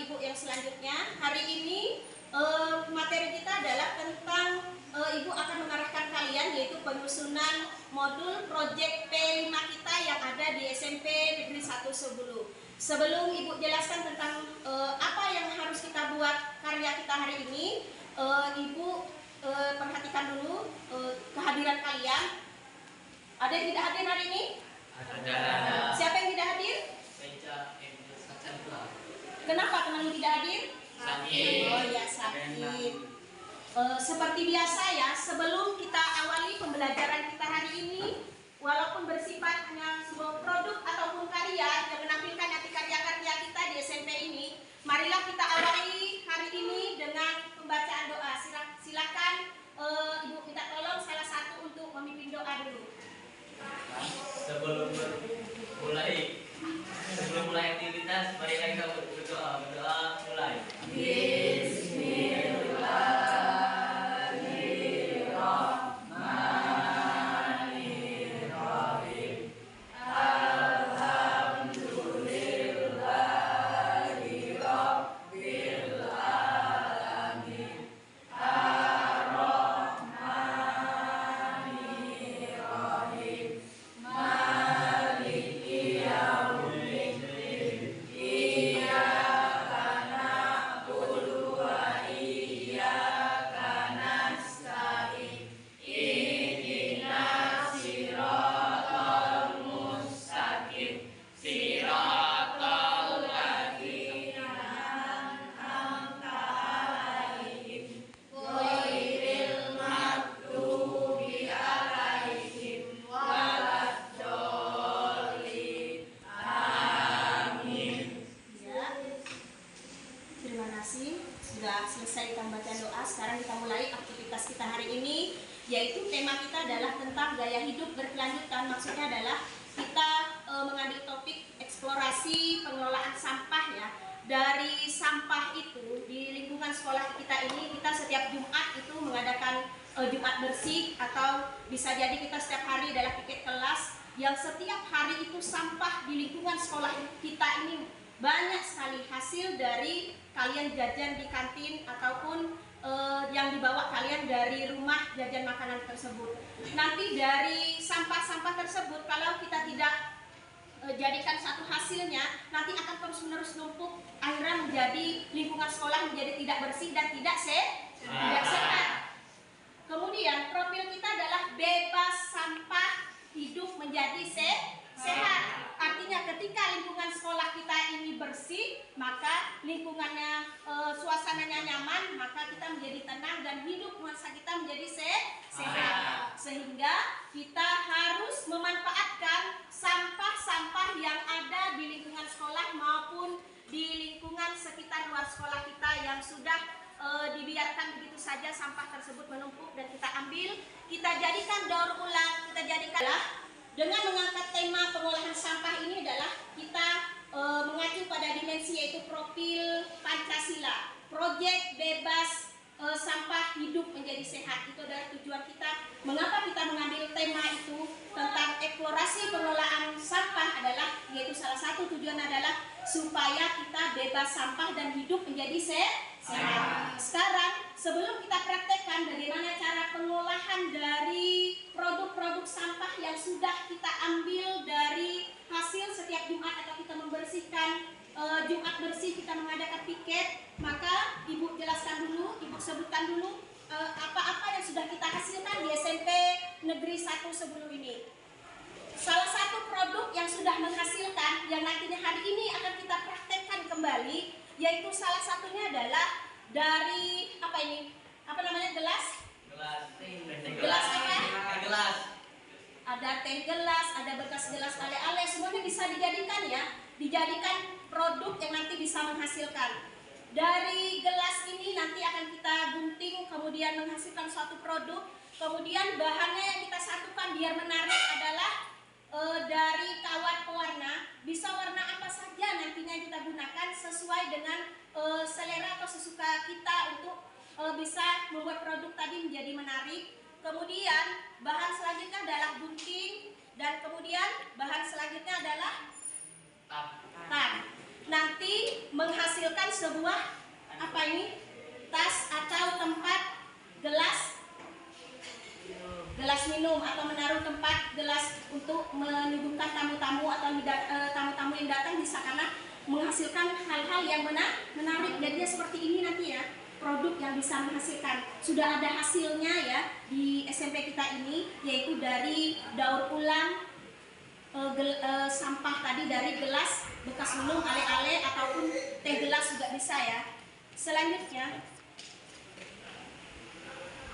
ibu yang selanjutnya. Hari ini materi kita adalah tentang ibu akan mengarahkan kalian yaitu penyusunan modul project P5 kita yang ada di SMP Negeri 1 Sebulu. Sebelum ibu jelaskan tentang apa yang harus kita buat karya kita hari ini, ibu perhatikan dulu kehadiran kalian. Ada yang tidak hadir hari ini? Ada. Siapa yang tidak hadir? Kenapa kenapa tidak hadir? Sakit. Oh ya, sakit. Seperti biasa ya, sebelum kita awali pembelajaran kita hari ini, walaupun bersifat hanya sebuah produk ataupun karya yang menampilkan nanti karya-karya kita di SMP ini, marilah kita awali hari ini dengan pembacaan doa. Silakan ibu minta tolong salah satu untuk memimpin doa dulu. Sebelum mulai aktivitas, mari kita berdoa. Mulai. Bismillahirrahmanirrahim. Alhamdulillahirabbil alamin. Ar-Rahmanirrahim. Maliki yaumiddin. Iyyaka na'budu wa iyyaka nasta'in. Ihdinas siratal mustaqim. Siratal ladzina an'amta 'alaihim ghairil maghdubi 'alaihim waladdallin. Amin. Ya. Terima kasih sudah selesai kita membaca doa. Sekarang kita mulai aktivitas kita hari ini, yaitu tema kita adalah tentang gaya hidup berkelanjutan. Maksudnya adalah kita mengambil topik eksplorasi pengelolaan sampah ya. Dari sampah itu di lingkungan sekolah kita ini, kita setiap Jumat itu mengadakan Jumat bersih, atau bisa jadi kita setiap hari adalah piket kelas yang setiap hari itu sampah di lingkungan sekolah kita ini banyak sekali hasil dari kalian jajan di kantin ataupun yang dibawa kalian dari rumah jajan makanan tersebut. Nanti dari sampah-sampah tersebut, kalau kita tidak jadikan satu hasilnya, nanti akan terus-menerus numpuk, akhirnya menjadi lingkungan sekolah menjadi tidak bersih dan tidak sehat. Kemudian profil kita adalah bebas sampah, hidup menjadi sehat. Artinya ketika lingkungan sekolah kita ini bersih, maka lingkungannya suasananya nyaman, maka kita menjadi tenang dan hidup nuansa kita menjadi sehat. Sehingga kita harus memanfaatkan sampah-sampah yang ada di lingkungan sekolah maupun di lingkungan sekitar luar sekolah kita yang sudah dibiarkan begitu saja sampah tersebut menumpuk, dan kita ambil, kita jadikan daur ulang, kita jadikan dengan mengangkat tema pengolahan sampah ini adalah kita mengacu pada dimensi yaitu profil Pancasila, proyek bebas sampah hidup menjadi sehat. Itu adalah tujuan kita. Mengapa kita mengambil tema itu tentang eksplorasi pengelolaan sampah adalah, yaitu salah satu tujuan adalah supaya kita bebas sampah dan hidup menjadi sehat. Sekarang sebelum kita praktekkan bagaimana cara pengolahan dari produk-produk sampah yang sudah kita ambil dari hasil setiap Jumat atau kita membersihkan Jumat bersih, kita mengadakan piket, maka ibu jelaskan dulu, ibu sebutkan dulu apa-apa yang sudah kita hasilkan di SMP Negeri 1 Sebulu ini. Salah satu produk yang sudah menghasilkan, yang nantinya hari ini akan kita praktekkan kembali, yaitu salah satunya adalah dari apa ini? Apa namanya, gelas? Gelas apa? Gelas. Ada teh gelas, ada bekas gelas ale-ale, semuanya bisa dijadikan ya, dijadikan produk yang nanti bisa menghasilkan. Dari gelas ini nanti akan kita gunting, kemudian menghasilkan suatu produk. Kemudian bahannya yang kita satukan biar menarik adalah dari kawat pewarna. Bisa warna apa saja nantinya kita gunakan sesuai dengan selera atau sesuka kita untuk bisa membuat produk tadi menjadi menarik. Kemudian bahan selanjutnya adalah gunting, dan kemudian bahan selanjutnya adalah tan. Nanti menghasilkan sebuah apa ini? Tas atau tempat gelas minum atau menaruh tempat gelas untuk menyuguhkan tamu-tamu atau tamu-tamu yang datang bisa karena menghasilkan hal-hal yang menarik. Jadinya seperti ini nanti ya, produk yang bisa menghasilkan. Sudah ada hasilnya ya di SMP kita ini, yaitu dari daur ulang sampah tadi, dari gelas bekas minum, ale-ale ataupun teh gelas juga bisa ya.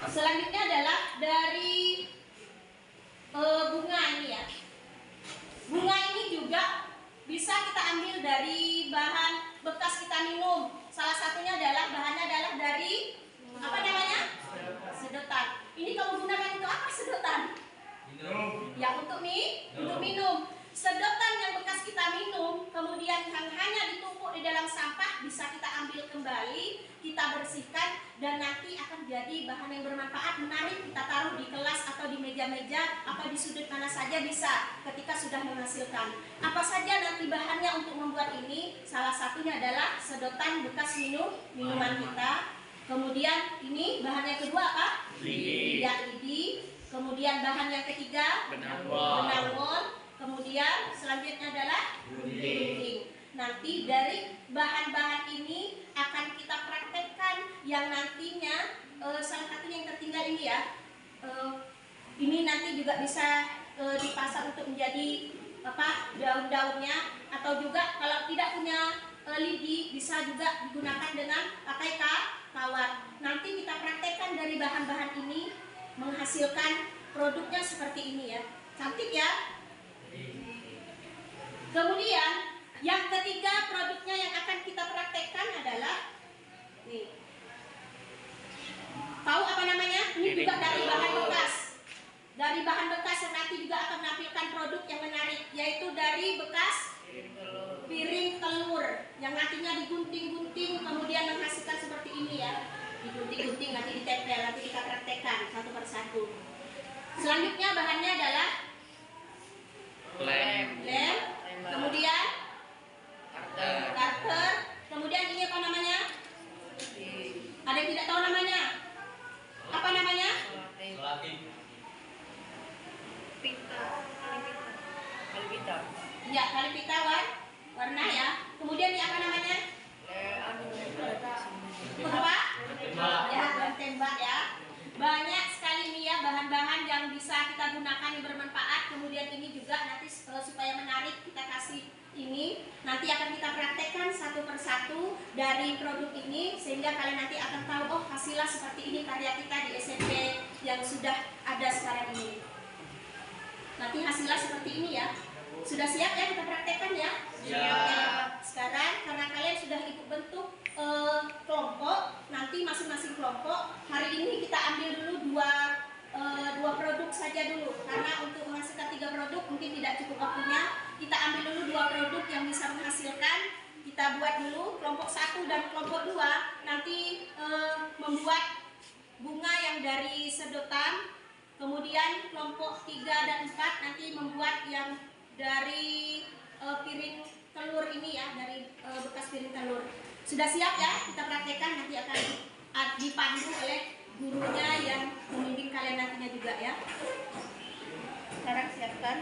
Selanjutnya adalah dari bunga ini ya. Bunga ini juga bisa kita ambil dari bahan bekas kita minum. Salah satunya adalah bahannya adalah dari apa namanya? Sedotan. Ini kamu gunakan untuk apa sedotan? Ya untuk minum. Sedotan yang bekas kita minum kemudian yang hanya ditumpuk di dalam sampah bisa kita ambil kembali, kita bersihkan dan nanti akan jadi bahan yang bermanfaat, menarik, kita taruh di kelas atau di meja-meja atau di sudut mana saja bisa ketika sudah menghasilkan. Apa saja nanti bahannya untuk membuat ini? Salah satunya adalah sedotan bekas minuman kita. Kemudian ini bahan yang kedua apa? Lidi. Kemudian bahan yang ketiga benangol. Kemudian selanjutnya adalah gunting. Nanti dari bahan-bahan ini akan kita praktekkan yang nantinya salah satunya yang tertinggal ini ya. Ini nanti juga bisa dipasang untuk menjadi apa, daun-daunnya, atau juga kalau tidak punya lidi bisa juga digunakan dengan pakai kawat. Nanti kita praktekkan dari bahan-bahan ini menghasilkan produknya seperti ini ya. Cantik ya. Kemudian yang ketiga produknya yang akan kita praktekkan adalah nih. Tahu apa namanya? Ini juga dari bahan bekas. Dari bahan bekas yang nanti juga akan menampilkan produk yang menarik, yaitu dari bekas piring telur yang nantinya digunting-gunting kemudian menghasilkan seperti ini ya. Digunting-gunting nanti ditempel, nanti kita praktekkan satu persatu. Selanjutnya bahannya adalah lem. Kemudian karter. Kemudian ini apa namanya? Ada yang tidak tahu namanya? Apa namanya? Ya, kali pita warna ya. Kemudian ini apa namanya? Apa? Ya, tembak ya. Banyak sekali nih ya bahan-bahan yang bisa kita gunakan yang bermanfaat. Kemudian ini juga nanti supaya menarik kita kasih ini. Nanti akan kita praktekkan satu persatu dari produk ini sehingga kalian nanti akan tahu, oh hasilnya seperti ini karya kita di SMP yang sudah ada sekarang ini. Nanti hasilnya seperti ini ya. Sudah siap ya kita praktekkan ya? Ya. Sekarang karena kalian sudah ikut bentuk kelompok, nanti masing-masing kelompok hari ini kita ambil dulu dua produk saja dulu, karena untuk menghasilkan 3 produk mungkin tidak cukup waktunya. Kita ambil dulu 2 produk yang bisa menghasilkan. Kita buat dulu kelompok 1 dan kelompok 2 nanti membuat bunga yang dari sedotan. Kemudian kelompok 3 dan 4 nanti membuat yang dari piring telur ini ya, dari bekas piring telur. Sudah siap ya? Kita praktekkan, nanti akan dipandu oleh gurunya yang membimbing kalian nantinya juga ya. Sekarang siapkan.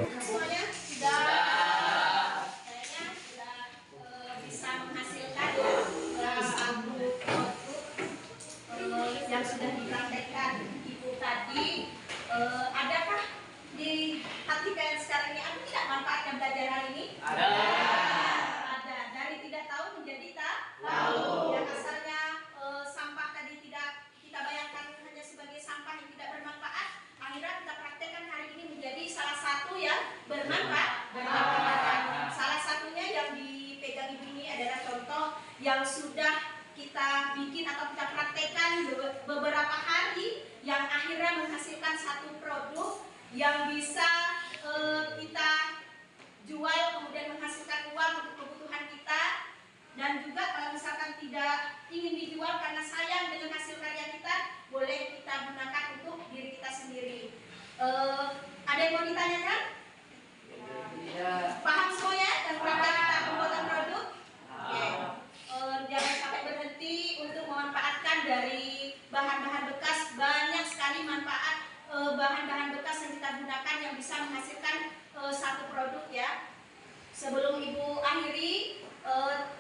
Semuanya sudah kayaknya sudah bisa menghasilkan satu produk yang sudah dipraktekkan Ibu tadi. Adakah di hati kalian sekarang ini ada tidak manfaatnya belajar hari ini? Ada. Ada. Dari tidak tahu menjadi tahu. Yang asalnya sampah tadi tidak kita bayangkan hanya sebagai sampah yang tidak bermanfaat, akhirnya kita praktekkan hari ini menjadi salah satu yang bermanfaat. Salah satunya yang dipegang ibu ini adalah contoh yang sudah kita bikin atau kita praktekkan beberapa hari, yang akhirnya menghasilkan satu produk yang bisa kita jual, kemudian menghasilkan uang untuk kebutuhan kita. Dan juga kalau misalkan tidak ingin dijual karena sayang dengan hasil karya kita, boleh kita gunakan untuk diri kita sendiri. Ada yang mau ditanyakan? Paham semuanya tentang kita pembuatan produk? Oke. Jangan sampai berhenti untuk memanfaatkan dari bahan-bahan bekas. Banyak sekali manfaat bahan-bahan bekas yang kita gunakan yang bisa menghasilkan satu produk ya. Sebelum Ibu akhiri,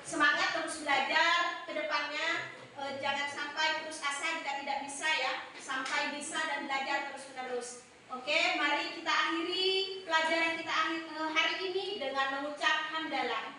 semangat terus belajar ke depannya. Jangan sampai putus asa jika tidak bisa ya. Sampai bisa dan belajar terus-menerus. Oke, mari kita akhiri pelajaran kita hari ini dengan mengucap hamdalah.